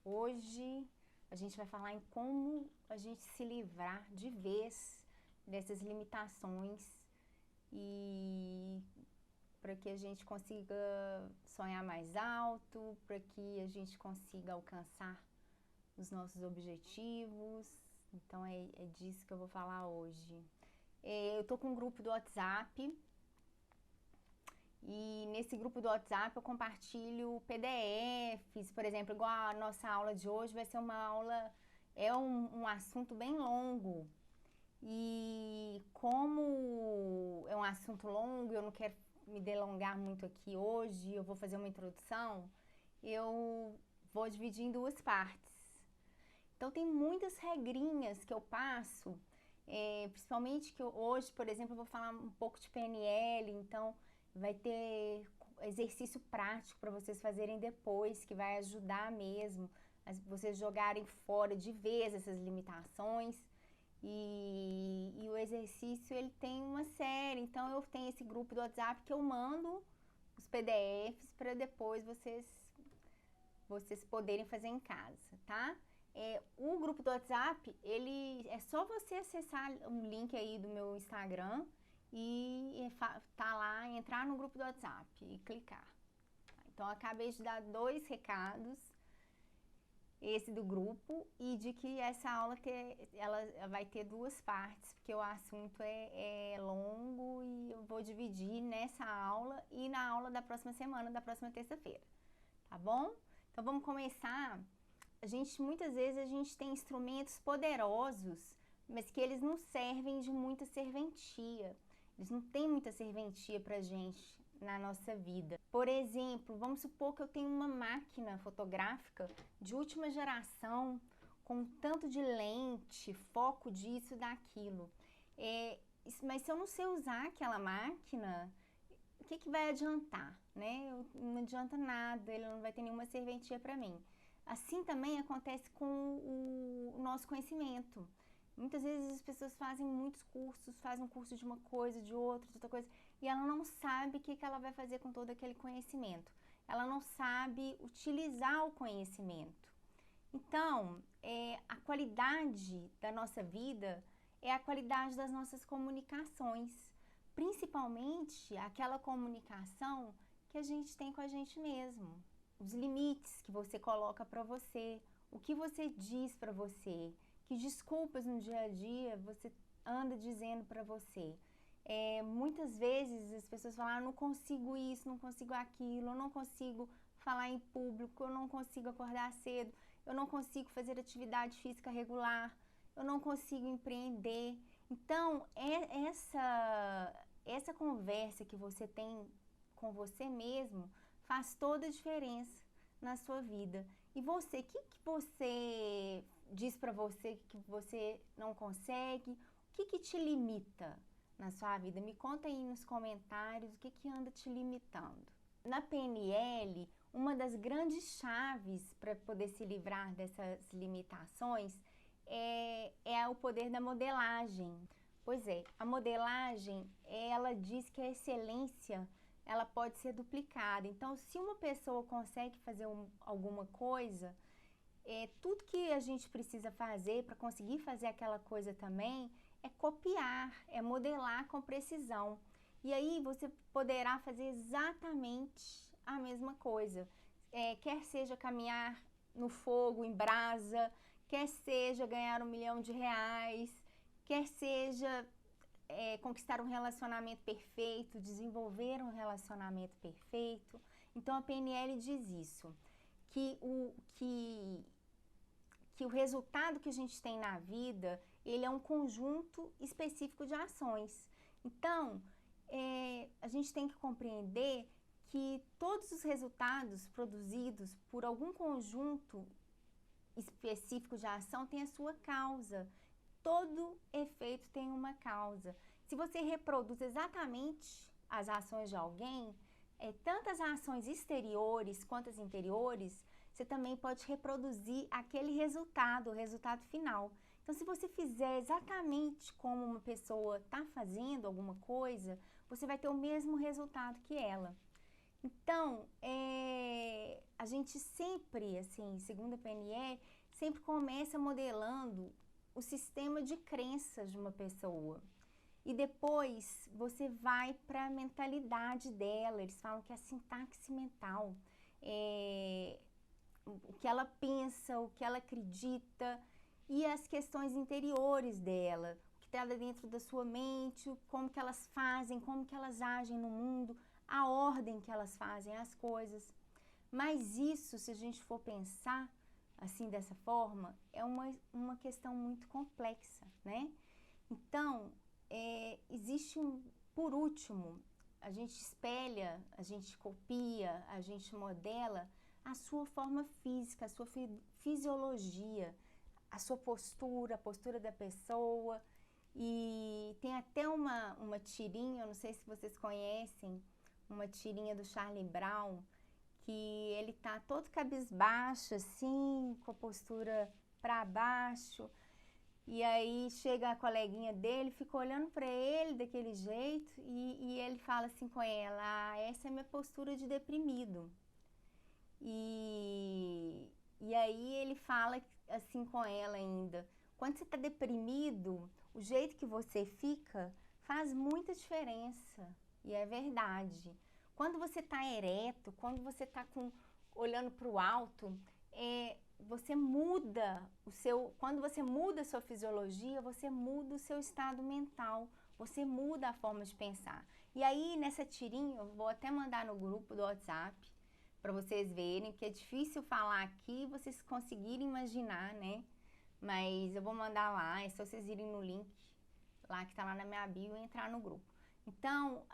Hoje a gente vai falar em como a gente se livrar de vez dessas limitações e para que a gente consiga sonhar mais alto, para que a gente consiga alcançar os nossos objetivos. Então é disso que eu vou falar hoje. Eu tô com um grupo do WhatsApp e nesse grupo do WhatsApp eu compartilho PDFs, por exemplo, igual a nossa aula de hoje vai ser uma aula, um assunto bem longo. E como é um assunto longo, eu não quero me delongar muito aqui hoje, eu vou fazer uma introdução, eu vou dividir em duas partes. Então tem muitas regrinhas que eu passo, principalmente que hoje, por exemplo, eu vou falar um pouco de PNL, então vai ter exercício prático para vocês fazerem depois, que vai ajudar mesmo a vocês jogarem fora de vez essas limitações. E o exercício ele tem uma série, então eu tenho esse grupo do WhatsApp que eu mando os PDFs para depois vocês poderem fazer em casa, tá? O grupo do WhatsApp, ele é só você acessar um link aí do meu Instagram e tá lá, entrar no grupo do WhatsApp e clicar. Então, eu acabei de dar 2 recados, esse do grupo e de que essa aula ela vai ter 2 partes, porque o assunto é longo e eu vou dividir nessa aula e na aula da próxima semana, da próxima terça-feira, tá bom? Então, vamos começar. Muitas vezes a gente tem instrumentos poderosos, mas que eles não servem de muita serventia. Eles não têm muita serventia pra gente na nossa vida. Por exemplo, vamos supor que eu tenho uma máquina fotográfica de última geração, com tanto de lente, foco disso, daquilo. Mas se eu não sei usar aquela máquina, o que vai adiantar, né? Não adianta nada, ele não vai ter nenhuma serventia para mim. Assim também acontece com o nosso conhecimento. Muitas vezes as pessoas fazem muitos cursos, fazem um curso de uma coisa, de outra coisa, e ela não sabe o que ela vai fazer com todo aquele conhecimento. Ela não sabe utilizar o conhecimento. Então, a qualidade da nossa vida é a qualidade das nossas comunicações, principalmente aquela comunicação que a gente tem com a gente mesmo. Os limites que você coloca para você, o que você diz para você, que desculpas no dia a dia você anda dizendo para você. Muitas vezes as pessoas falam, não consigo isso, não consigo aquilo, eu não consigo falar em público, eu não consigo acordar cedo, eu não consigo fazer atividade física regular, eu não consigo empreender. Então, essa conversa que você tem com você mesmo faz toda a diferença na sua vida. E você, o que você diz para você que você não consegue? O que te limita na sua vida? Me conta aí nos comentários o que anda te limitando. Na PNL, uma das grandes chaves para poder se livrar dessas limitações é o poder da modelagem. Pois é, a modelagem, ela diz que a excelência, ela pode ser duplicada. Então, se uma pessoa consegue fazer alguma coisa, tudo que a gente precisa fazer para conseguir fazer aquela coisa também é copiar, é modelar com precisão. E aí você poderá fazer exatamente a mesma coisa. Quer seja caminhar no fogo, em brasa, quer seja ganhar R$1 milhão, quer seja conquistar um relacionamento perfeito, desenvolver um relacionamento perfeito. Então a PNL diz isso, que o resultado que a gente tem na vida, ele é um conjunto específico de ações. Então, a gente tem que compreender que todos os resultados produzidos por algum conjunto específico de ação tem a sua causa. Todo efeito tem uma causa. Se você reproduz exatamente as ações de alguém, tanto as ações exteriores quanto as interiores, você também pode reproduzir aquele resultado, o resultado final. Então, se você fizer exatamente como uma pessoa está fazendo alguma coisa, você vai ter o mesmo resultado que ela. Então, a gente sempre, assim, segundo a PNL, sempre começa modelando o sistema de crenças de uma pessoa. E depois você vai para a mentalidade dela. Eles falam que é a sintaxe mental, o que ela pensa, o que ela acredita e as questões interiores dela, o que está dentro da sua mente, como que elas fazem, como que elas agem no mundo, a ordem que elas fazem as coisas. Mas isso, se a gente for pensar assim dessa forma, é uma questão muito complexa, né? Então, existe por último, a gente espelha, a gente copia, a gente modela a sua forma física, a sua fisiologia, a sua postura, a postura da pessoa. E tem até uma tirinha, eu não sei se vocês conhecem, uma tirinha do Charlie Brown, que ele tá todo cabisbaixo, assim, com a postura para baixo. E aí chega a coleguinha dele, fica olhando para ele daquele jeito e ele fala assim com ela: ah, essa é a minha postura de deprimido. E aí ele fala assim com ela ainda: quando você está deprimido, o jeito que você fica faz muita diferença. E é verdade. Quando você está ereto, quando você está olhando para o alto, você muda quando você muda a sua fisiologia, você muda o seu estado mental, você muda a forma de pensar. E aí, nessa tirinha, eu vou até mandar no grupo do WhatsApp, para vocês verem, porque é difícil falar aqui, vocês conseguirem imaginar, né? Mas eu vou mandar lá, é só vocês irem no link, lá que tá lá na minha bio, e entrar no grupo. Então,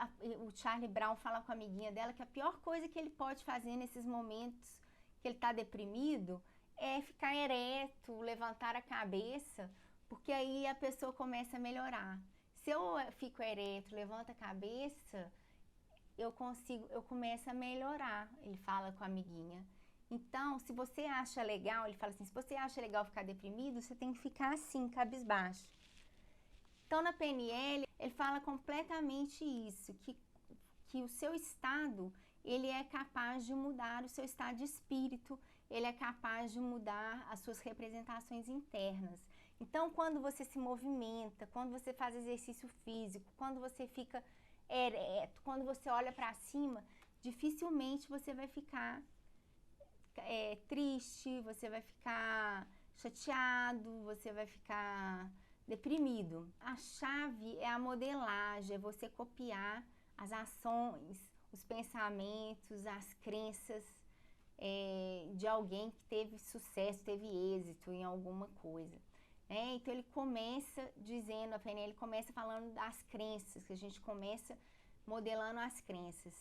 o Charlie Brown fala com a amiguinha dela que a pior coisa que ele pode fazer nesses momentos que ele tá deprimido é ficar ereto, levantar a cabeça, porque aí a pessoa começa a melhorar. Se eu fico ereto, levanto a cabeça, eu começo a melhorar, ele fala com a amiguinha. Então, se você acha legal, ele fala assim, se você acha legal ficar deprimido, você tem que ficar assim, cabisbaixo. Então, na PNL, ele fala completamente isso, que o seu estado, ele é capaz de mudar o seu estado de espírito, ele é capaz de mudar as suas representações internas. Então, quando você se movimenta, quando você faz exercício físico, quando você fica ereto, quando você olha para cima, dificilmente você vai ficar triste, você vai ficar chateado, você vai ficar deprimido. A chave é a modelagem, é você copiar as ações, os pensamentos, as crenças de alguém que teve sucesso, teve êxito em alguma coisa. Então ele começa dizendo, a PNL começa falando das crenças, que a gente começa modelando as crenças.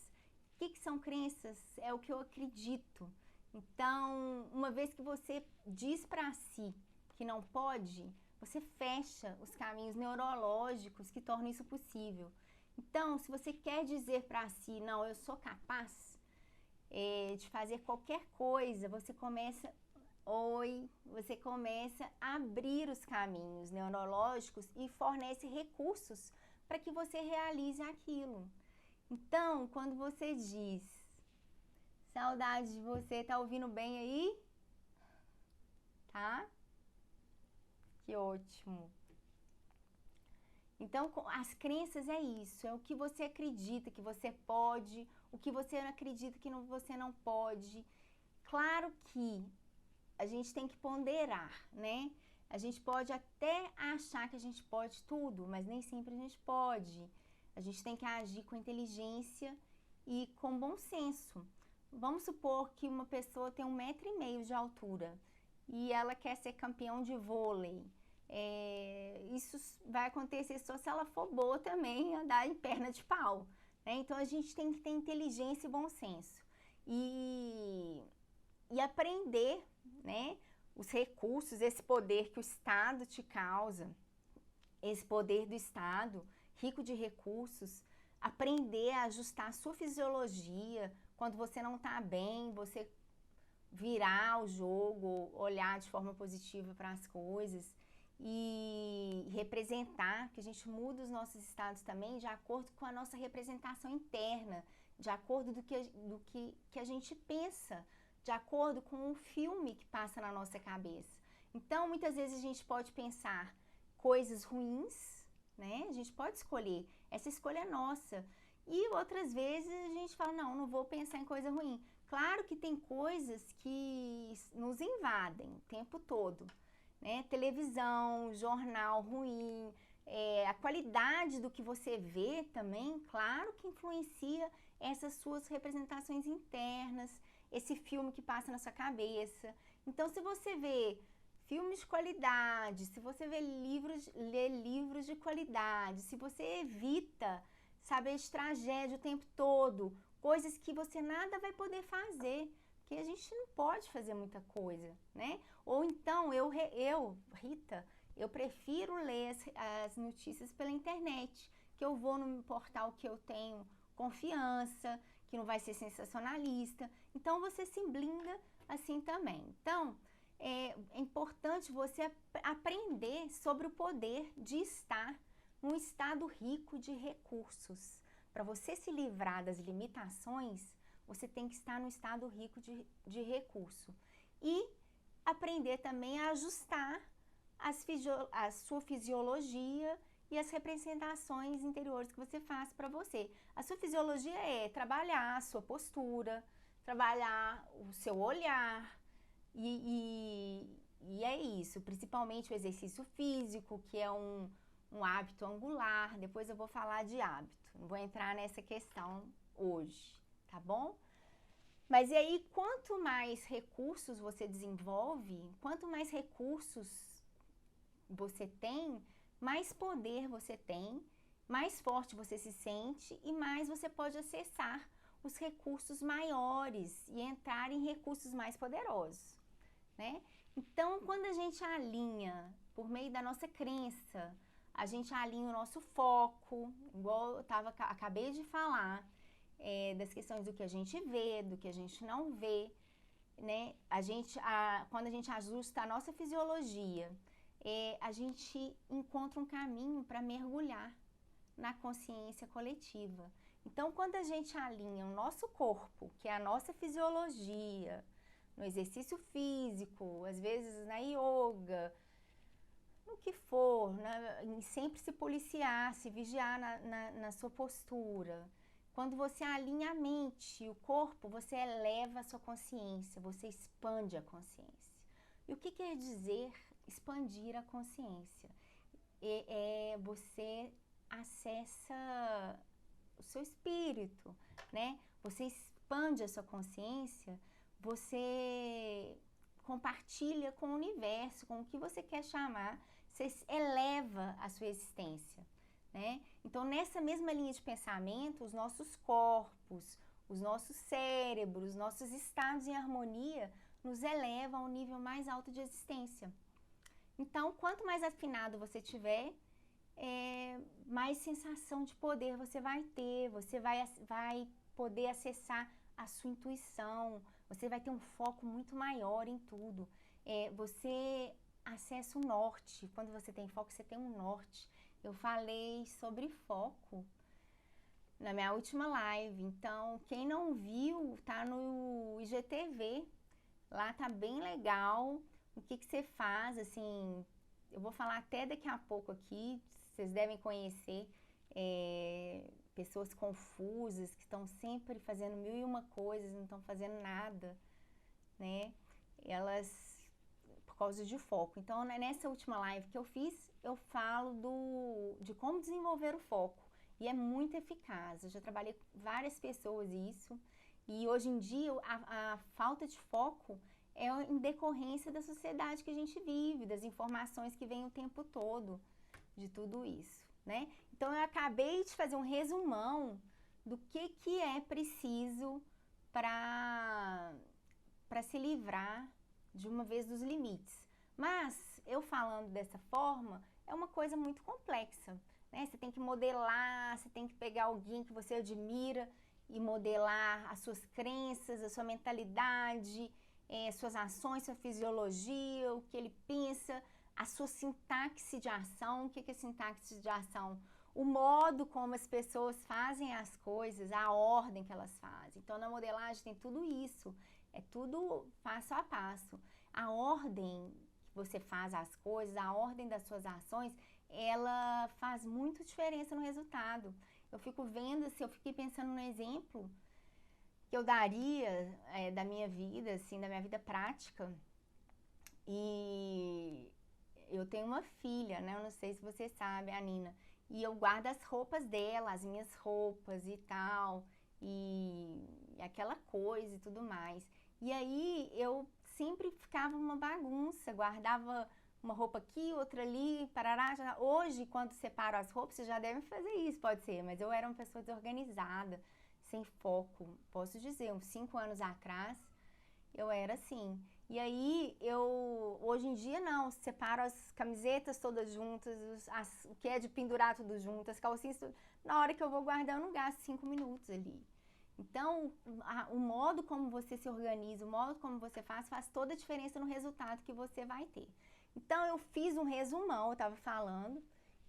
O que são crenças? É o que eu acredito. Então, uma vez que você diz para si que não pode, você fecha os caminhos neurológicos que tornam isso possível. Então, se você quer dizer para si, não, eu sou capaz de fazer qualquer coisa, você começa a abrir os caminhos neurológicos e fornece recursos para que você realize aquilo. Então, quando você diz, saudade de você, tá ouvindo bem aí? Tá? Que ótimo. Então, as crenças é isso, é o que você acredita que você pode, o que você acredita que você não pode. Claro que a gente tem que ponderar, né? A gente pode até achar que a gente pode tudo, mas nem sempre a gente pode. A gente tem que agir com inteligência e com bom senso. Vamos supor que uma pessoa tem 1,5 m de altura e ela quer ser campeão de vôlei. Isso vai acontecer só se ela for boa também, andar em perna de pau, né? Então a gente tem que ter inteligência e bom senso e aprender, né, os recursos, esse poder que o Estado te causa, esse poder do Estado rico de recursos, aprender a ajustar a sua fisiologia. Quando você não está bem, você virar o jogo, olhar de forma positiva para as coisas e representar, que a gente muda os nossos estados também de acordo com a nossa representação interna, de acordo do que a gente pensa, de acordo com o filme que passa na nossa cabeça. Então, muitas vezes a gente pode pensar coisas ruins, né? A gente pode escolher, essa escolha é nossa. E outras vezes a gente fala, não vou pensar em coisa ruim. Claro que tem coisas que nos invadem o tempo todo, né? Televisão, jornal ruim, a qualidade do que você vê também, claro que influencia essas suas representações internas, esse filme que passa na sua cabeça. Então, se você vê filmes de qualidade, se você lê livros de qualidade, se você evita saber de tragédia o tempo todo, coisas que você nada vai poder fazer, porque a gente não pode fazer muita coisa, né? Ou então, Rita, eu prefiro ler as notícias pela internet, que eu vou no portal que eu tenho confiança, que não vai ser sensacionalista. Então, você se blinda assim também. Então, é importante você aprender sobre o poder de estar num estado rico de recursos. Para você se livrar das limitações, você tem que estar num estado rico de recurso. E aprender também a ajustar a sua fisiologia e as representações interiores que você faz para você. A sua fisiologia é trabalhar a sua postura, trabalhar o seu olhar, e é isso, principalmente o exercício físico, que é um hábito angular. Depois eu vou falar de hábito, não vou entrar nessa questão hoje, tá bom? Mas e aí, quanto mais recursos você desenvolve, quanto mais recursos você tem, mais poder você tem, mais forte você se sente e mais você pode acessar os recursos maiores e entrar em recursos mais poderosos, né? Então, quando a gente alinha, por meio da nossa crença, a gente alinha o nosso foco, igual eu acabei de falar, das questões do que a gente vê, do que a gente não vê, né? Quando a gente ajusta a nossa fisiologia, a gente encontra um caminho para mergulhar na consciência coletiva. Então, quando a gente alinha o nosso corpo, que é a nossa fisiologia, no exercício físico, às vezes na yoga, no que for, né? Em sempre se policiar, se vigiar na sua postura. Quando você alinha a mente e o corpo, você eleva a sua consciência, você expande a consciência. E o que quer dizer expandir a consciência? Você acessa o seu espírito, né? Você expande a sua consciência, você compartilha com o universo, com o que você quer chamar, você eleva a sua existência, né? Então, nessa mesma linha de pensamento, os nossos corpos, os nossos cérebros, nossos estados em harmonia nos elevam ao nível mais alto de existência. Então, quanto mais afinado você tiver, mais sensação de poder você vai ter, você vai poder acessar a sua intuição, você vai ter um foco muito maior em tudo. Você acessa o norte, quando você tem foco, você tem um norte. Eu falei sobre foco na minha última live, então quem não viu, tá no IGTV, lá tá bem legal. O que você faz, assim, eu vou falar até daqui a pouco aqui, vocês devem conhecer pessoas confusas, que estão sempre fazendo mil e uma coisas, não estão fazendo nada, né? Elas, por causa de foco. Então, nessa última live que eu fiz, eu falo de como desenvolver o foco. E é muito eficaz. Eu já trabalhei com várias pessoas isso. E hoje em dia, a falta de foco é em decorrência da sociedade que a gente vive, das informações que vêm o tempo todo, de tudo isso, né? Então, eu acabei de fazer um resumão do que é preciso para se livrar de uma vez dos limites. Mas, eu falando dessa forma, é uma coisa muito complexa, né? Você tem que modelar, você tem que pegar alguém que você admira e modelar as suas crenças, a sua mentalidade, suas ações, sua fisiologia, o que ele pensa, a sua sintaxe de ação. O que é sintaxe de ação? O modo como as pessoas fazem as coisas, a ordem que elas fazem. Então, na modelagem tem tudo isso. É tudo passo a passo. A ordem que você faz as coisas, a ordem das suas ações, ela faz muito diferença no resultado. Eu fico vendo, assim, eu fiquei pensando no exemplo que eu daria da minha vida, assim, da minha vida prática. E eu tenho uma filha, né? Eu não sei se você sabe, a Nina. E eu guardo as roupas dela, as minhas roupas e tal, e aquela coisa e tudo mais. E aí eu sempre ficava uma bagunça, guardava uma roupa aqui, outra ali, parará. Hoje, quando separo as roupas, vocês já devem fazer isso, pode ser, mas eu era uma pessoa desorganizada, sem foco. Posso dizer, uns 5 anos atrás, eu era assim. E aí, hoje em dia não, separo as camisetas todas juntas, o que é de pendurar tudo junto, as calcinhas, tudo. Na hora que eu vou guardar, eu não gasto 5 minutos ali. Então, o modo como você se organiza, o modo como você faz toda a diferença no resultado que você vai ter. Então, eu fiz um resumão, eu estava falando,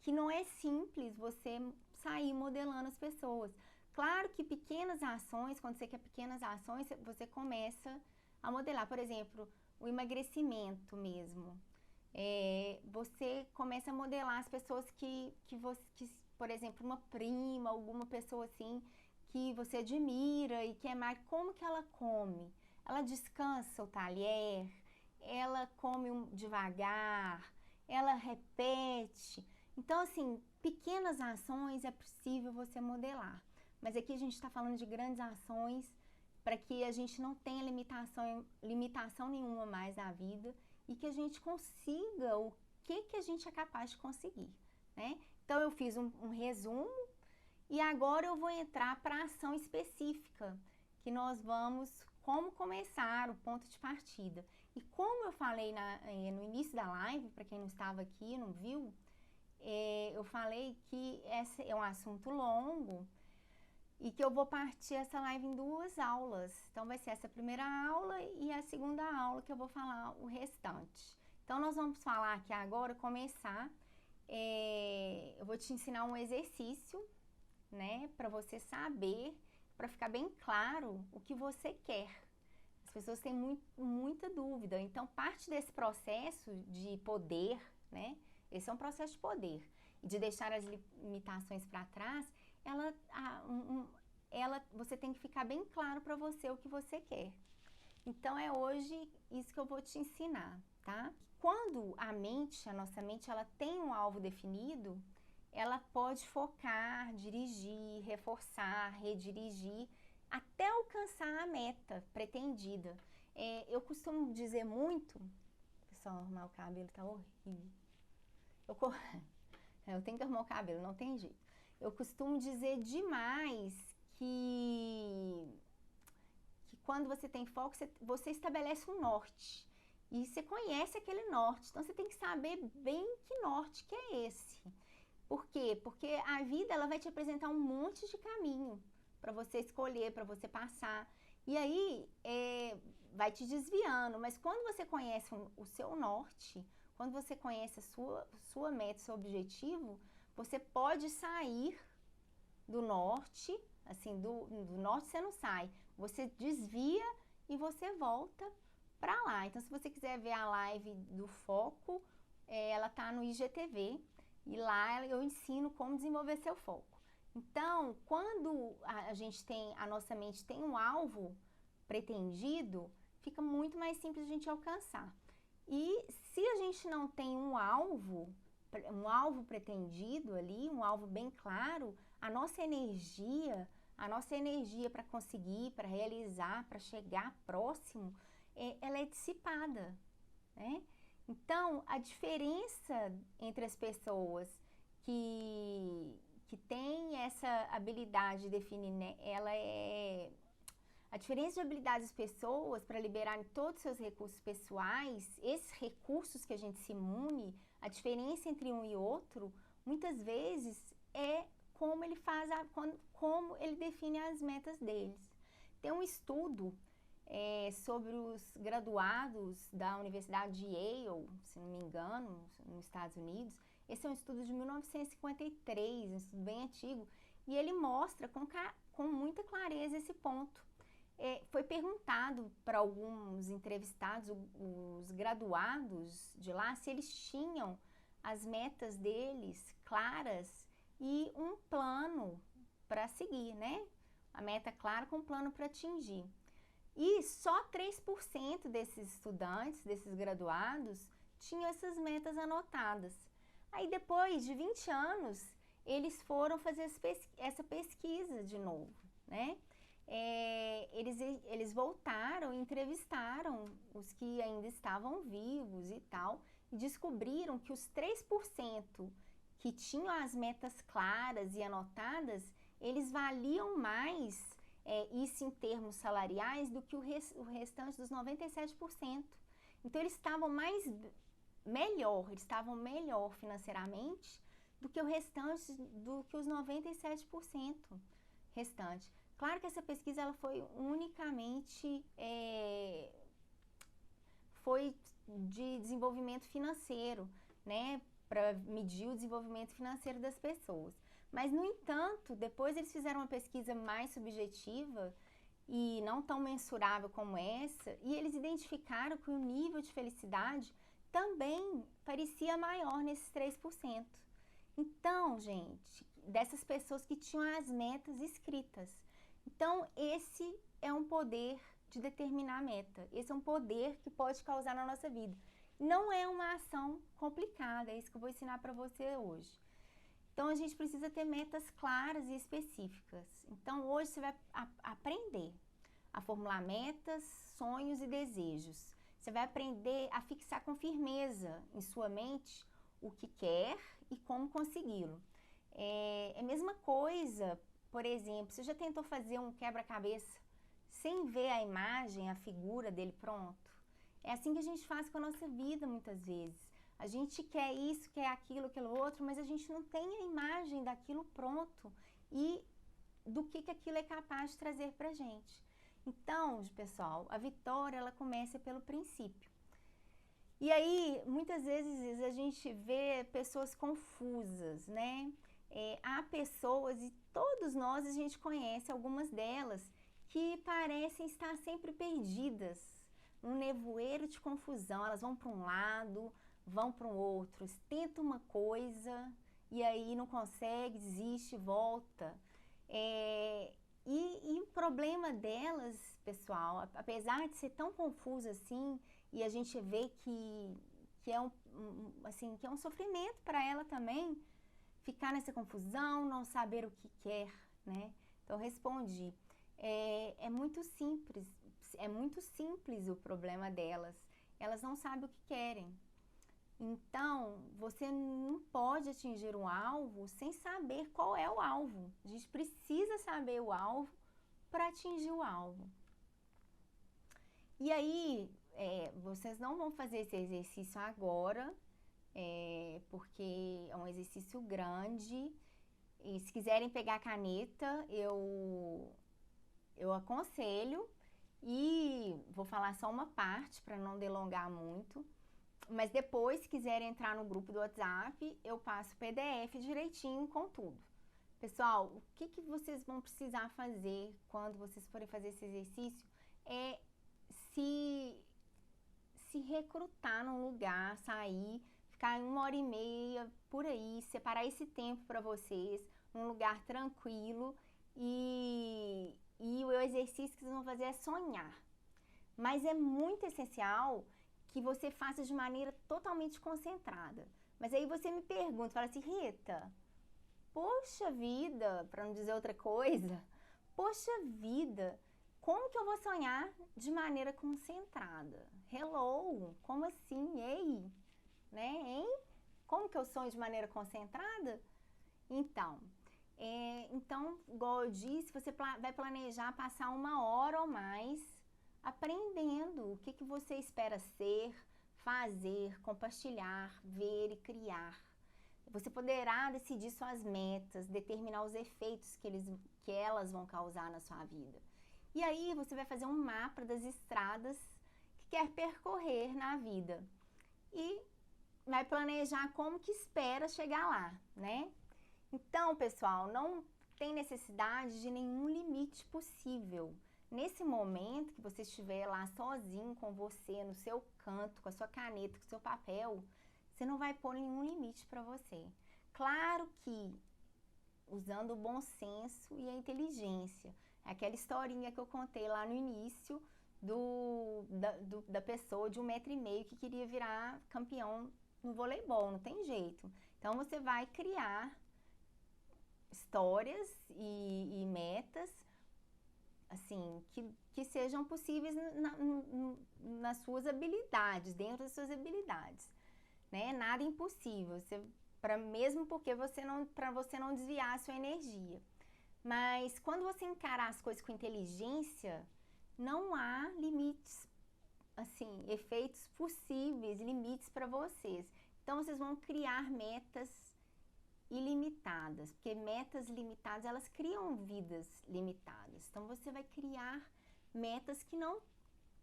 que não é simples você sair modelando as pessoas. Claro que pequenas ações, quando você quer pequenas ações, você começa a modelar. Por exemplo, o emagrecimento mesmo. Você começa a modelar as pessoas por exemplo, uma prima, alguma pessoa assim, que você admira e quer mais, como que ela come? Ela descansa o talher, ela come devagar, ela repete. Então, assim, pequenas ações é possível você modelar. Mas aqui a gente está falando de grandes ações para que a gente não tenha limitação nenhuma mais na vida e que a gente consiga o que a gente é capaz de conseguir, né? Então, eu fiz um resumo e agora eu vou entrar para a ação específica, que nós vamos, como começar, o ponto de partida. E como eu falei no início da live, para quem não estava aqui, não viu, eu falei que esse é um assunto longo e que eu vou partir essa live em 2 aulas. Então, vai ser essa primeira aula e a segunda aula que eu vou falar o restante. Então, nós vamos falar aqui agora, começar. Eu vou te ensinar um exercício, né, para você saber, para ficar bem claro o que você quer. As pessoas têm muita dúvida. Então, parte desse processo de poder, né, esse é um processo de poder, e de deixar as limitações para trás, você tem que ficar bem claro para você o que você quer. Então, é hoje isso que eu vou te ensinar, tá? Quando a nossa mente, ela tem um alvo definido, ela pode focar, dirigir, reforçar, redirigir, até alcançar a meta pretendida. Eu costumo dizer muito... Pessoal, arrumar o cabelo tá horrível. Eu tenho que arrumar o cabelo, não tem jeito. Eu costumo dizer demais que quando você tem foco, você estabelece um norte. E você conhece aquele norte. Então, você tem que saber bem que norte que é esse. Por quê? Porque a vida, ela vai te apresentar um monte de caminho para você escolher, para você passar. E aí, vai te desviando. Mas quando você conhece o seu norte, quando você conhece a sua meta, seu objetivo, você pode sair do norte, assim, do norte você não sai. Você desvia e você volta para lá. Então, se você quiser ver a live do foco, ela tá no IGTV. E lá eu ensino como desenvolver seu foco. Então, quando a nossa mente tem um alvo pretendido, fica muito mais simples a gente alcançar. E se a gente não tem um alvo pretendido ali, um alvo bem claro, a nossa energia para conseguir, para realizar, para chegar próximo, ela é dissipada, né? Então, a diferença entre as pessoas que têm essa habilidade de definir, né, a diferença de habilidade das pessoas para liberarem todos os seus recursos pessoais, esses recursos que a gente se imune, a diferença entre um e outro, muitas vezes é como ele como ele define as metas deles. Tem um estudo sobre os graduados da Universidade de Yale, se não me engano, nos Estados Unidos. Esse é um estudo de 1953, um estudo bem antigo, e ele mostra com muita clareza esse ponto. foi perguntado para alguns entrevistados, os graduados de lá, se eles tinham as metas deles claras e um plano para seguir, né? A meta clara com um plano para atingir. E só 3% desses estudantes, desses graduados, tinham essas metas anotadas. Aí depois de 20 anos, eles foram fazer essa pesquisa de novo, né? Eles voltaram e entrevistaram os que ainda estavam vivos e tal, e descobriram que os 3% que tinham as metas claras e anotadas, eles valiam mais, isso em termos salariais, do que o restante dos 97%. Então, eles estavam melhor financeiramente do que o restante, do que os 97% restantes. Claro que essa pesquisa ela foi unicamente foi de desenvolvimento financeiro, né, para medir o desenvolvimento financeiro das pessoas. Mas, no entanto, depois eles fizeram uma pesquisa mais subjetiva e não tão mensurável como essa, e eles identificaram que o nível de felicidade também parecia maior nesses 3%. Então, gente, dessas pessoas que tinham as metas escritas. Então, esse é um poder de determinar a meta. Esse é um poder que pode causar na nossa vida. Não é uma ação complicada, é isso que eu vou ensinar para você hoje. Então, a gente precisa ter metas claras e específicas. Então, hoje você vai aprender a formular metas, sonhos e desejos. Você vai aprender a fixar com firmeza em sua mente o que quer e como consegui-lo. É a mesma coisa, por exemplo, você já tentou fazer um quebra-cabeça sem ver a imagem, a figura dele pronto? É assim que a gente faz com a nossa vida muitas vezes. A gente quer isso, quer aquilo, aquilo outro, mas a gente não tem a imagem daquilo pronto e do que aquilo é capaz de trazer pra gente. Então, pessoal, a vitória, ela começa pelo princípio. E aí, muitas vezes a gente vê pessoas confusas, né? Há pessoas, e todos nós a gente conhece algumas delas, que parecem estar sempre perdidas, um nevoeiro de confusão. Elas vão para um lado, vão para o outro, tentam uma coisa e aí não consegue, desiste, volta. E o problema delas, pessoal, apesar de ser tão confuso assim, e a gente vê que é que é um sofrimento para ela também, ficar nessa confusão, não saber o que quer, né? Então, eu respondi. É muito simples o problema delas. Elas não sabem o que querem. Então, você não pode atingir um alvo sem saber qual é o alvo. A gente precisa saber o alvo para atingir o alvo. E aí, vocês não vão fazer esse exercício agora, porque é um exercício grande. E se quiserem pegar a caneta, eu aconselho. E vou falar só uma parte para não delongar muito. Mas depois, se quiserem entrar no grupo do WhatsApp, eu passo o PDF direitinho com tudo. Pessoal, o que vocês vão precisar fazer quando vocês forem fazer esse exercício é se recrutar num lugar, sair, ficar 1h30 por aí, separar esse tempo para vocês, num lugar tranquilo, e o exercício que vocês vão fazer é sonhar. Mas é muito essencial que você faça de maneira totalmente concentrada. Mas aí você me pergunta, fala assim, Rita, poxa vida, para não dizer outra coisa, poxa vida, como que eu vou sonhar de maneira concentrada? Hello, como assim? Ei, né? Hein? Como que eu sonho de maneira concentrada? Então, igual eu disse, você vai planejar passar 1 hora ou mais aprendendo o que você espera ser, fazer, compartilhar, ver e criar. Você poderá decidir suas metas, determinar os efeitos que elas vão causar na sua vida. E aí você vai fazer um mapa das estradas que quer percorrer na vida. E vai planejar como que espera chegar lá, né? Então, pessoal, não tem necessidade de nenhum limite possível. Nesse momento que você estiver lá sozinho com você, no seu canto, com a sua caneta, com o seu papel, você não vai pôr nenhum limite para você. Claro que usando o bom senso e a inteligência. Aquela historinha que eu contei lá no início da pessoa de 1,5 m que queria virar campeão no voleibol, não tem jeito. Então você vai criar histórias e metas assim, que sejam possíveis nas suas habilidades, dentro das suas habilidades, né? Nada impossível, mesmo porque para você não desviar a sua energia. Mas quando você encarar as coisas com inteligência, não há limites, assim, efeitos possíveis, limites para vocês. Então vocês vão criar metas ilimitadas, porque metas limitadas, elas criam vidas limitadas. Então você vai criar metas que não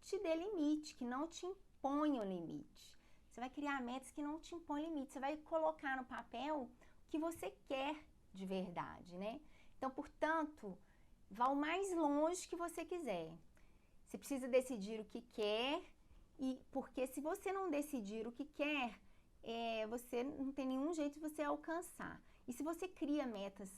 te dê limite, que não te imponham limite. Você vai criar metas que não te impõem limite. Você vai colocar no papel o que você quer de verdade, né? Então, portanto, vá o mais longe que você quiser. Você precisa decidir o que quer, porque se você não decidir o que quer, você não tem nenhum jeito de você alcançar. E se você cria metas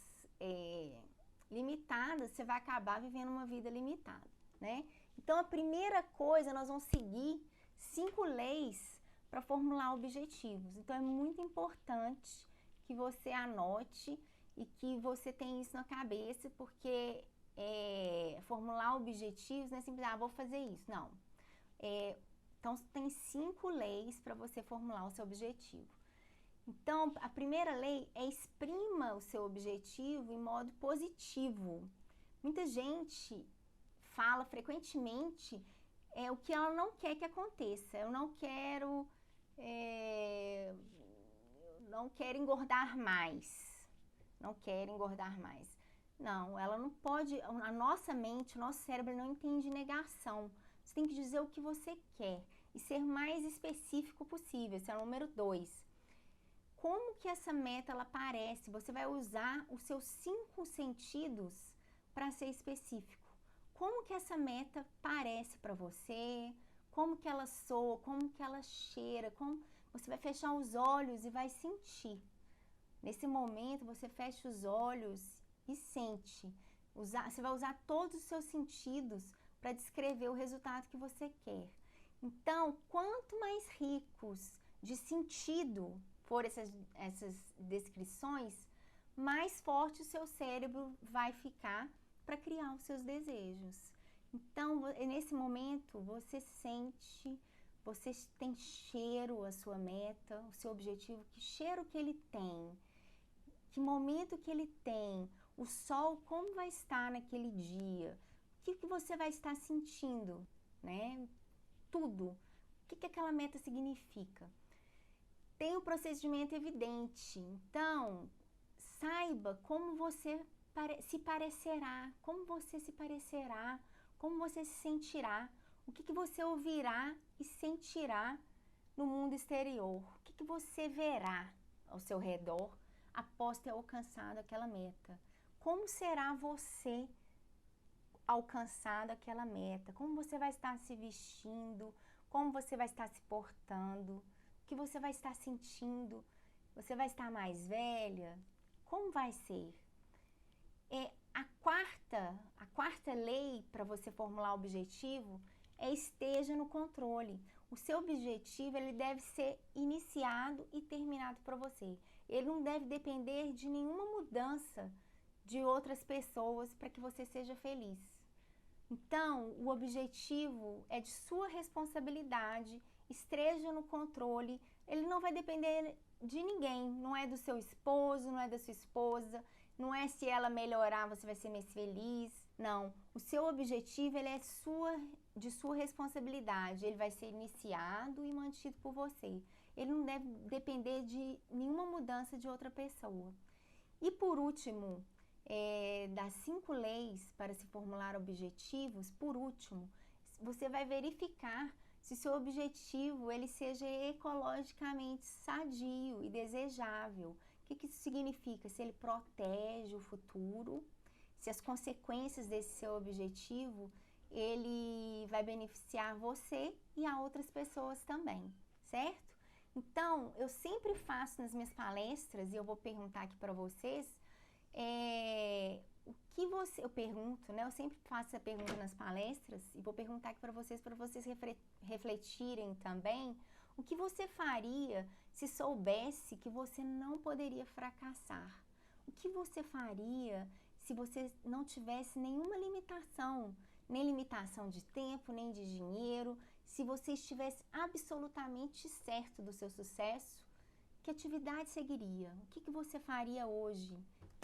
limitadas, você vai acabar vivendo uma vida limitada, né? Então, a primeira coisa, nós vamos seguir 5 leis para formular objetivos. Então, é muito importante que você anote e que você tenha isso na cabeça, porque formular objetivos não é simplesmente, vou fazer isso. Não. Então, tem 5 leis para você formular o seu objetivo. Então, a primeira lei é exprima o seu objetivo em modo positivo. Muita gente fala frequentemente o que ela não quer que aconteça. Eu não quero engordar mais. Não quero engordar mais. Não, ela não pode. A nossa mente, o nosso cérebro não entende negação. Você tem que dizer o que você quer e ser mais específico possível. Esse é o número 2. Como que essa meta ela parece? Você vai usar os seus 5 sentidos para ser específico. Como que essa meta parece para você? Como que ela soa? Como que ela cheira? Você vai fechar os olhos e vai sentir. Nesse momento, você fecha os olhos e sente. Você vai usar todos os seus sentidos para descrever o resultado que você quer. Então, quanto mais ricos de sentido for essas descrições, mais forte o seu cérebro vai ficar para criar os seus desejos. Então, nesse momento, você sente, você tem cheiro a sua meta, o seu objetivo, que cheiro que ele tem, que momento que ele tem, o sol como vai estar naquele dia, o que você vai estar sentindo, né? Tudo. O que aquela meta significa? Tem o procedimento evidente. Então, saiba como você se parecerá, como você se parecerá, como você se sentirá, o que você ouvirá e sentirá no mundo exterior, o que você verá ao seu redor após ter alcançado aquela meta. Como será você alcançado aquela meta? Como você vai estar se vestindo? Como você vai estar se portando? O que você vai estar sentindo? Você vai estar mais velha? Como vai ser? A quarta lei para você formular o objetivo é esteja no controle. O seu objetivo ele deve ser iniciado e terminado por você. Ele não deve depender de nenhuma mudança de outras pessoas para que você seja feliz. Então, o objetivo é de sua responsabilidade, esteja no controle, ele não vai depender de ninguém, não é do seu esposo, não é da sua esposa, não é se ela melhorar você vai ser mais feliz, não. O seu objetivo ele é de sua responsabilidade, ele vai ser iniciado e mantido por você. Ele não deve depender de nenhuma mudança de outra pessoa. E por último, das 5 leis para se formular objetivos, por último, você vai verificar se seu objetivo ele seja ecologicamente sadio e desejável. O que isso significa? Se ele protege o futuro, se as consequências desse seu objetivo ele vai beneficiar você e a outras pessoas também, certo? Então, eu sempre faço nas minhas palestras, e eu vou perguntar aqui para vocês, o que você, eu pergunto, né? Eu sempre faço essa pergunta nas palestras, e vou perguntar aqui para vocês refletirem também, o que você faria se soubesse que você não poderia fracassar? O que você faria se você não tivesse nenhuma limitação? Nem limitação de tempo, nem de dinheiro. Se você estivesse absolutamente certo do seu sucesso, que atividade seguiria? O que você faria hoje?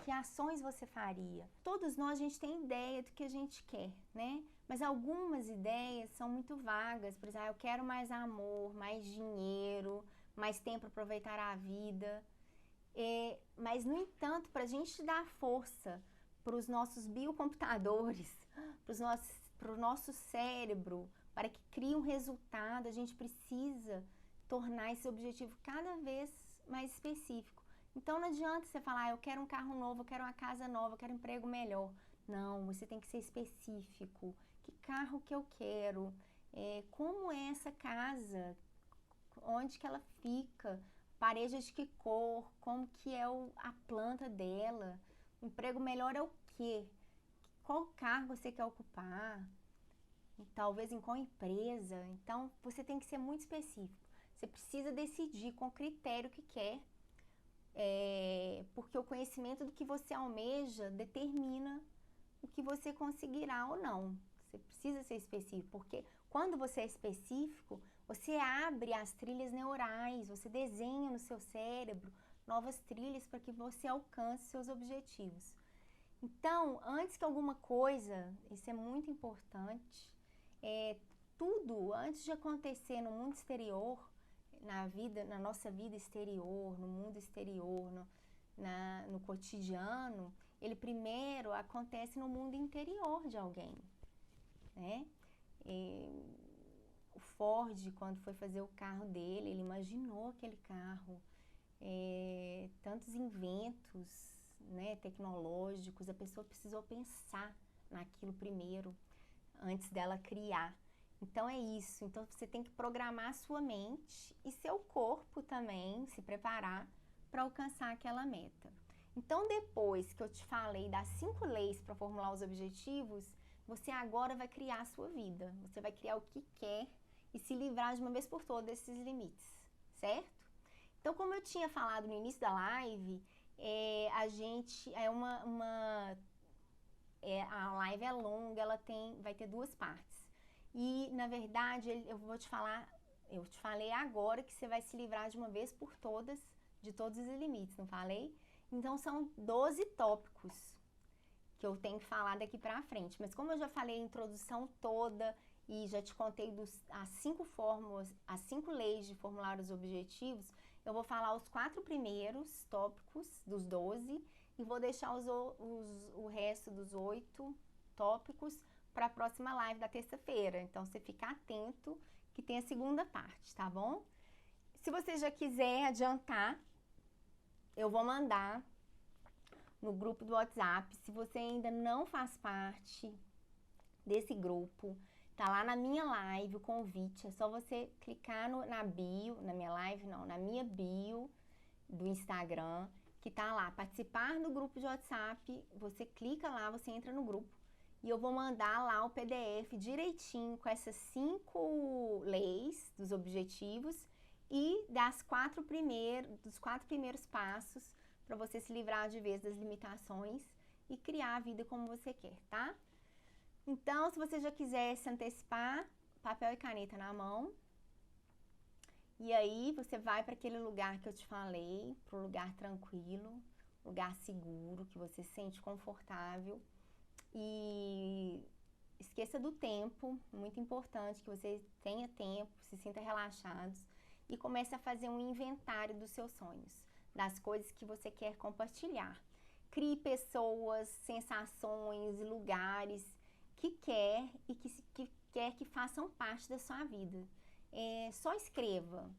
Que ações você faria? Todos nós, a gente tem ideia do que a gente quer, né? Mas algumas ideias são muito vagas. Por exemplo, eu quero mais amor, mais dinheiro, mais tempo para aproveitar a vida. Mas, no entanto, para a gente dar força para os nossos biocomputadores, para o nosso cérebro, para que crie um resultado, a gente precisa tornar esse objetivo cada vez mais específico. Então não adianta você falar, eu quero um carro novo, eu quero uma casa nova, eu quero um emprego melhor. Não, você tem que ser específico. Que carro que eu quero? Como é essa casa? Onde que ela fica? Paredes de que cor? Como que é a planta dela? O emprego melhor é o quê? Qual cargo você quer ocupar? Talvez em qual empresa? Então, você tem que ser muito específico. Você precisa decidir com critério o que quer, porque o conhecimento do que você almeja determina o que você conseguirá ou não. Você precisa ser específico, porque quando você é específico, você abre as trilhas neurais, você desenha no seu cérebro novas trilhas para que você alcance seus objetivos. Então, antes que alguma coisa, isso é muito importante, tudo antes de acontecer no mundo exterior, na nossa vida exterior, no mundo exterior, no cotidiano, ele primeiro acontece no mundo interior de alguém, né? O Ford, quando foi fazer o carro dele, ele imaginou aquele carro, tantos inventos, né, tecnológicos, a pessoa precisou pensar naquilo primeiro, antes dela criar. Então é isso, então você tem que programar a sua mente e seu corpo também, se preparar para alcançar aquela meta. Então depois que eu te falei das 5 leis para formular os objetivos, você agora vai criar a sua vida, você vai criar o que quer e se livrar de uma vez por todas desses limites, certo? Então, como eu tinha falado no início da live, a live é longa, vai ter 2 partes. E, na verdade, eu te falei agora que você vai se livrar de uma vez por todas de todos os limites, não falei? Então, são 12 tópicos que eu tenho que falar daqui pra frente. Mas como eu já falei a introdução toda e já te contei as 5 fórmulas, as 5 leis de formular os objetivos, eu vou falar os 4 primeiros tópicos dos 12 e vou deixar o resto dos 8 tópicos para a próxima live da terça-feira. Então, você fica atento que tem a segunda parte, tá bom? Se você já quiser adiantar, eu vou mandar no grupo do WhatsApp. Se você ainda não faz parte desse grupo, tá lá na minha live o convite. É só você clicar na bio, na minha live não, na minha bio do Instagram, que tá lá, participar do grupo de WhatsApp. Você clica lá, você entra no grupo. E eu vou mandar lá o PDF direitinho com essas 5 leis dos objetivos e dos 4 primeiros passos para você se livrar de vez das limitações e criar a vida como você quer, tá? Então, se você já quiser se antecipar, papel e caneta na mão. E aí, você vai para aquele lugar que eu te falei, para um lugar tranquilo, lugar seguro, que você se sente confortável. E esqueça do tempo, muito importante que você tenha tempo, se sinta relaxados e comece a fazer um inventário dos seus sonhos, das coisas que você quer compartilhar. Crie pessoas, sensações, lugares que quer e que quer que façam parte da sua vida. Só escreva.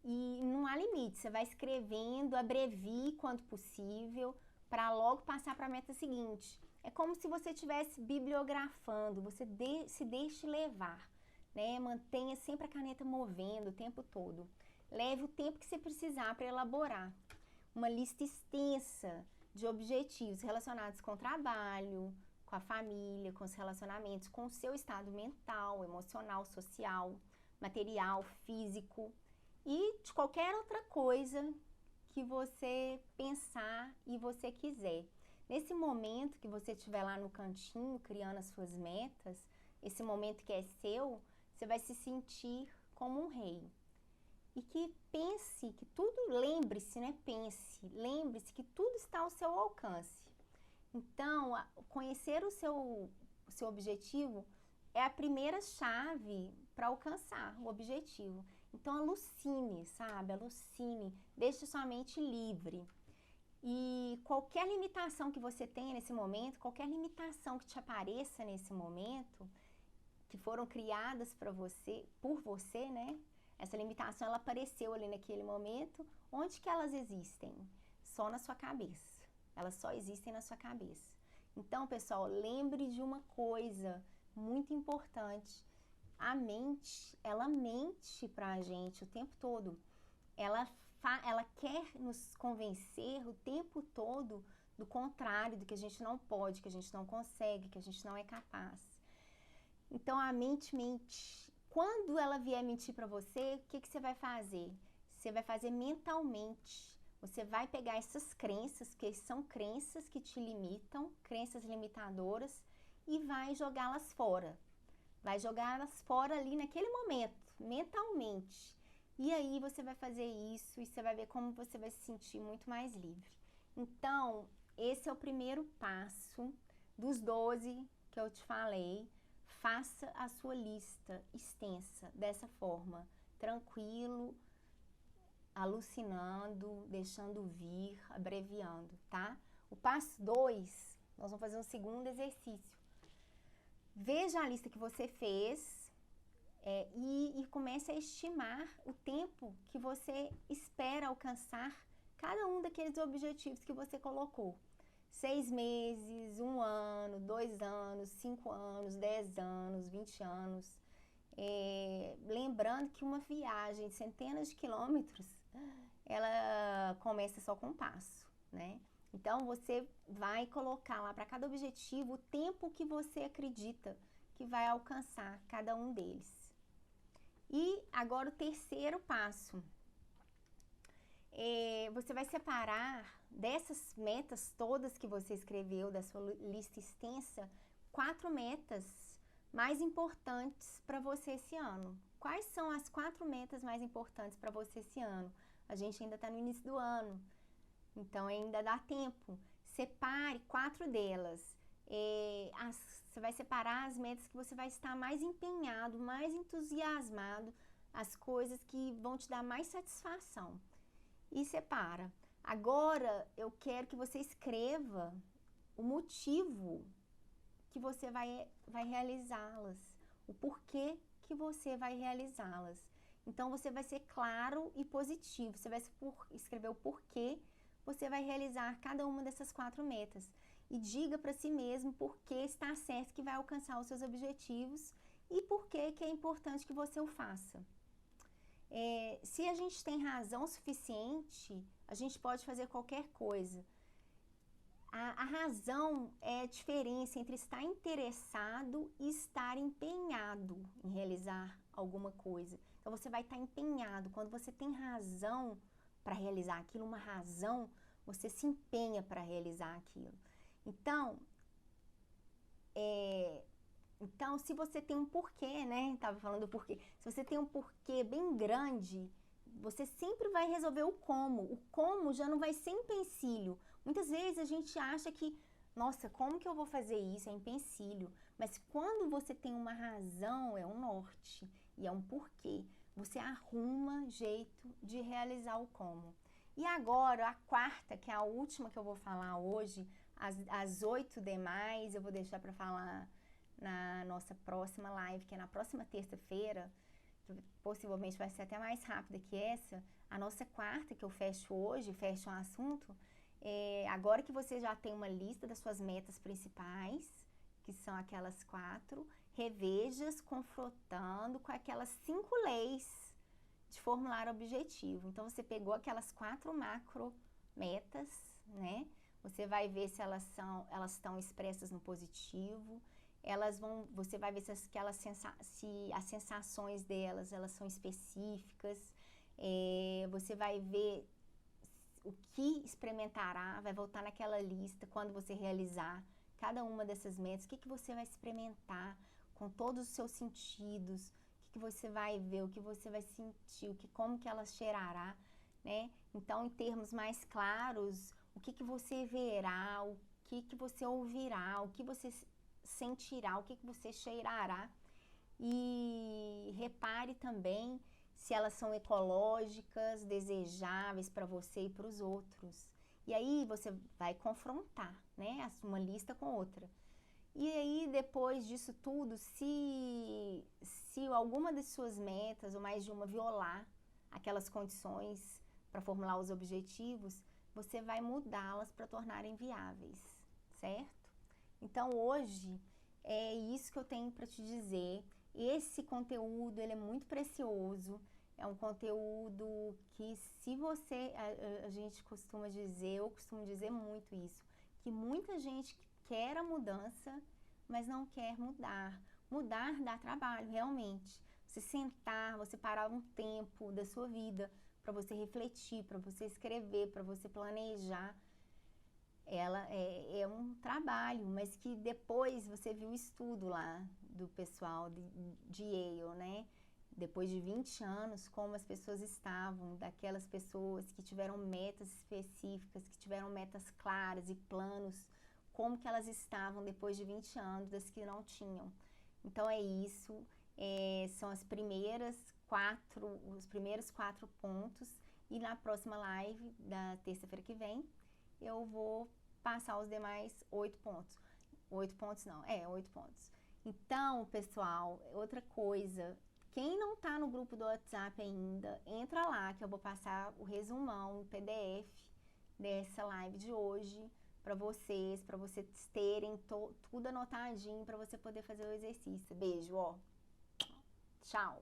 E não há limite, você vai escrevendo, abrevie quando possível, para logo passar para a meta seguinte. É como se você estivesse bibliografando, você se deixe levar, né? Mantenha sempre a caneta movendo o tempo todo. Leve o tempo que você precisar para elaborar uma lista extensa de objetivos relacionados com o trabalho, com a família, com os relacionamentos, com o seu estado mental, emocional, social, material, físico e de qualquer outra coisa que você pensar e você quiser. Nesse momento que você estiver lá no cantinho criando as suas metas, esse momento que é seu, você vai se sentir como um rei. E que pense, que tudo, lembre-se, né? Lembre-se que tudo está ao seu alcance. Então, conhecer o seu objetivo é a primeira chave para alcançar o objetivo. Então, alucine, sabe? Alucine, deixe sua mente livre. E qualquer limitação que você tenha nesse momento, qualquer limitação que te apareça nesse momento, que foram criadas para você, por você, né? Essa limitação, ela apareceu ali naquele momento. Onde que elas existem? Só na sua cabeça. Elas só existem na sua cabeça. Então, pessoal, lembre de uma coisa muito importante. A mente, ela mente pra gente o tempo todo. Ela quer nos convencer o tempo todo do contrário, do que a gente não pode, que a gente não consegue, que a gente não é capaz. Então, a mente mente. Quando ela vier mentir para você, o que você vai fazer? Você vai fazer mentalmente. Você vai pegar essas crenças, que são crenças que te limitam, crenças limitadoras, e vai jogá-las fora. Vai jogá-las fora ali naquele momento, mentalmente. E aí você vai fazer isso e você vai ver como você vai se sentir muito mais livre. Então, esse é o primeiro passo dos 12 que eu te falei. Faça a sua lista extensa dessa forma, tranquilo, alucinando, deixando vir, abreviando, tá? O passo 2, nós vamos fazer um segundo exercício. Veja a lista que você fez e comece a estimar o tempo que você espera alcançar cada um daqueles objetivos que você colocou. 6 meses, 1 ano, 2 anos, 5 anos, 10 anos, 20 anos. Lembrando que uma viagem de centenas de quilômetros, ela começa só com um passo, né? Então, você vai colocar lá para cada objetivo o tempo que você acredita que vai alcançar cada um deles. E agora o terceiro passo. Você vai separar dessas metas todas que você escreveu, da sua lista extensa, 4 metas mais importantes para você esse ano. Quais são as 4 metas mais importantes para você esse ano? A gente ainda está no início do ano, então ainda dá tempo. Separe 4 delas. Você vai separar as metas que você vai estar mais empenhado, mais entusiasmado, as coisas que vão te dar mais satisfação. E separa. Agora, eu quero que você escreva o motivo que você vai realizá-las, o porquê que você vai realizá-las. Então, você vai ser claro e positivo. Você vai escrever o porquê você vai realizar cada uma dessas 4 metas. E diga para si mesmo por que está certo que vai alcançar os seus objetivos e por que é importante que você o faça. Se a gente tem razão suficiente, a gente pode fazer qualquer coisa. A razão é a diferença entre estar interessado e estar empenhado em realizar alguma coisa. Então, você vai estar empenhado. Quando você tem razão para realizar aquilo, uma razão, você se empenha para realizar aquilo. Então, se você tem um porquê, né? Tava falando do porquê. Se você tem um porquê bem grande, você sempre vai resolver o como. O como já não vai ser empecilho. Muitas vezes a gente acha que, nossa, como que eu vou fazer isso? É empecilho. Mas quando você tem uma razão, é um norte e é um porquê. Você arruma jeito de realizar o como. E agora, a quarta, que é a última que eu vou falar hoje, as 8 demais, eu vou deixar para falar na nossa próxima live, que é na próxima terça-feira, que possivelmente vai ser até mais rápida que essa. A nossa quarta, que eu fecho hoje, fecho o assunto, Agora que você já tem uma lista das suas metas principais, que são aquelas 4, reveja-as confrontando com aquelas 5 leis de formular objetivo. Então, você pegou aquelas 4 macro metas, né? Você vai ver se elas estão expressas no positivo. Você vai ver se as sensações delas, elas são específicas. Você vai ver o que experimentará, vai voltar naquela lista quando você realizar cada uma dessas metas. O que você vai experimentar com todos os seus sentidos, o que você vai ver, o que você vai sentir, como que ela cheirará, né? Então, em termos mais claros, o que você verá, o que você ouvirá, o que você sentirá, o que você cheirará. E repare também se elas são ecológicas, desejáveis para você e para os outros. E aí você vai confrontar, né, uma lista com outra. E aí, depois disso tudo, se alguma das suas metas, ou mais de uma, violar aquelas condições para formular os objetivos, você vai mudá-las para tornarem viáveis, certo? Então, hoje, é isso que eu tenho para te dizer. Esse conteúdo, ele é muito precioso. É um conteúdo que, se você, a gente costuma dizer, eu costumo dizer muito isso, que muita gente quer a mudança, mas não quer mudar. Mudar dá trabalho, realmente. Você sentar, você parar um tempo da sua vida para você refletir, para você escrever, para você planejar. Ela é um trabalho, mas que depois você viu o estudo lá do pessoal de Yale, né? Depois de 20 anos, como as pessoas estavam, daquelas pessoas que tiveram metas específicas, que tiveram metas claras e planos, como que elas estavam depois de 20 anos, das que não tinham. Então é isso, são os primeiros 4 pontos, e na próxima live da terça-feira que vem, eu vou passar os demais 8 pontos. 8 pontos não, 8 pontos. Então, pessoal, outra coisa, quem não tá no grupo do WhatsApp ainda, entra lá que eu vou passar o resumão, o PDF dessa live de hoje para vocês terem tudo anotadinho para você poder fazer o exercício. Beijo, ó. Tchau.